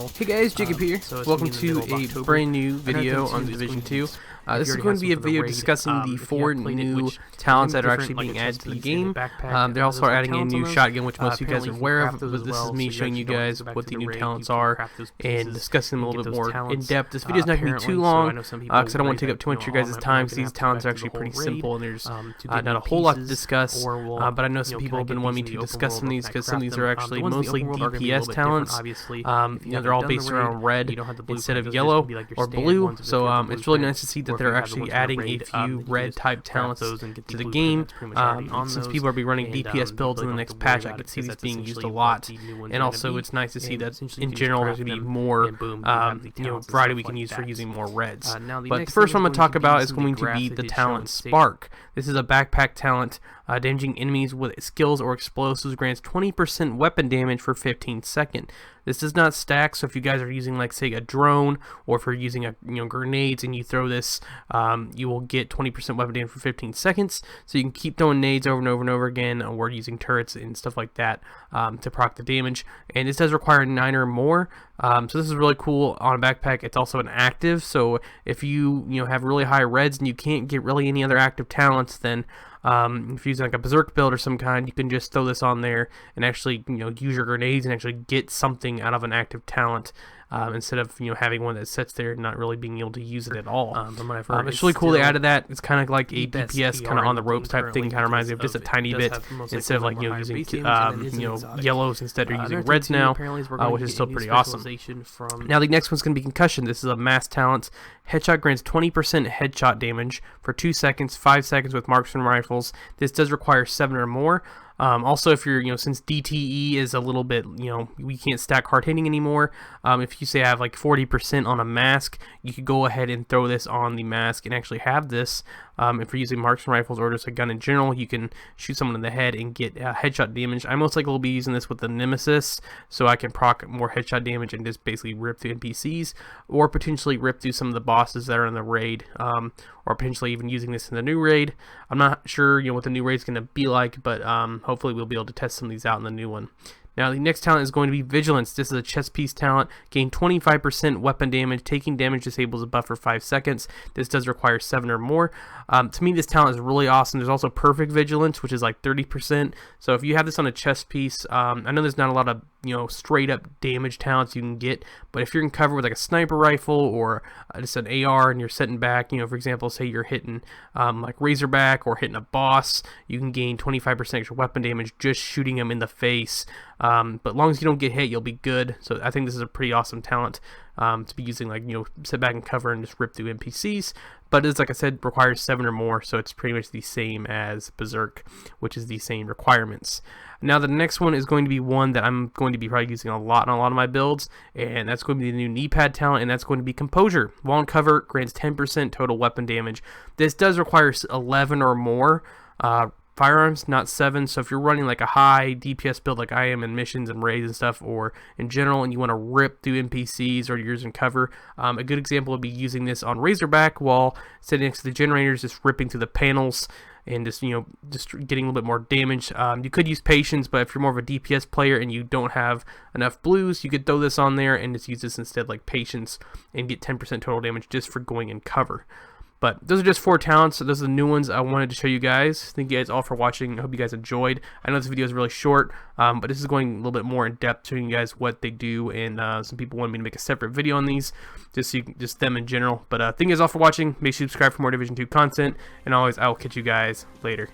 channel. Hey guys, Jacob here. So Welcome to a brand new video on Division 2. This is going to be a video discussing the 4 new talents that are actually being added to the game. They're also adding a new shotgun, which most of you guys are aware of, but this is me showing you guys what the new talents are and discussing them a little bit more in depth. This video is not going to be too long because I don't want to take up too much of your guys' time, because these talents are actually pretty simple and there's not a whole lot to discuss. But I know some people have been wanting me to discuss some of these, because some of these are actually mostly DPS talents. They're all based around red instead of yellow or blue, so it's really nice to see that they're actually adding a few red type talents to the game. Since people are be running DPS builds in the next patch, I could see these being used a lot, and also it's nice to see that in general there's going to be more variety we can use for using more reds. But the first one I'm going to talk about is going to be the talent Spark. This is a backpack talent. Damaging enemies with skills or explosives grants 20% weapon damage for 15 seconds. This does not stack, so if you guys are using, like, say, a drone, or if you're using grenades and you throw this, you will get 20% weapon damage for 15 seconds. So you can keep throwing nades over and over and over again, or using turrets and stuff like that to proc the damage. And this does require 9 or more. So this is really cool on a backpack. It's also an active, so if you have really high reds and you can't get really any other active talents, then if you're using like a berserk build or some kind, you can just throw this on there and actually use your grenades and actually get something out of an active talent, instead of having one that sits there and not really being able to use it at all. It's really cool they added that. It's kind of like a DPS kind of on the ropes type thing. Kind of reminds me of just a tiny bit, instead of like using yellows instead of using reds now, which is still pretty awesome. Now the next one's going to be concussion. This is a mass talent. Headshot grants 20% headshot damage for 2 seconds, 5 seconds with marksman rifles. This does require 7 or more. Also, if you're, since DTE is a little bit, we can't stack hard hitting anymore. If you say I have like 40% on a mask, you could go ahead and throw this on the mask and actually have this. If you're using marksman rifles or just a gun in general, you can shoot someone in the head and get headshot damage. I most likely will be using this with the Nemesis, so I can proc more headshot damage and just basically rip through NPCs, or potentially rip through some of the bosses that are in the raid, or potentially even using this in the new raid. I'm not sure what the new raid is going to be like, but hopefully we'll be able to test some of these out in the new one. Now the next talent is going to be Vigilance. This is a chest piece talent. Gain 25% weapon damage. Taking damage disables a buff for 5 seconds. This does require 7 or more. To me, this talent is really awesome. There's also Perfect Vigilance, which is like 30%. So if you have this on a chest piece, I know there's not a lot of straight up damage talents you can get, but if you're in cover with like a sniper rifle or just an AR and you're sitting back, for example, say you're hitting like Razorback or hitting a boss, you can gain 25% extra weapon damage just shooting them in the face. But as long as you don't get hit, you'll be good. So I think this is a pretty awesome talent to be using, like, sit back and cover and just rip through NPCs. But it's, like I said, requires 7 or more, so it's pretty much the same as Berserk, which is the same requirements. Now the next one is going to be one that I'm going to be probably using a lot in a lot of my builds, and that's going to be the new knee pad talent, and that's going to be Composure. While in cover, grants 10% total weapon damage. This does require 11 or more firearms, not 7. So if you're running like a high DPS build like I am in missions and raids and stuff, or in general, and you want to rip through NPCs or you're using cover, a good example would be using this on Razorback while sitting next to the generators, just ripping through the panels and just getting a little bit more damage. You could use Patience, but if you're more of a DPS player and you don't have enough blues, you could throw this on there and just use this instead, like Patience, and get 10% total damage just for going in cover. But those are just 4 talents. So those are the new ones I wanted to show you guys. Thank you guys all for watching. I hope you guys enjoyed. I know this video is really short, but this is going a little bit more in depth, showing you guys what they do. And some people wanted me to make a separate video on these, just them in general. But thank you guys all for watching. Make sure you subscribe for more Division 2 content. And always, I will catch you guys later.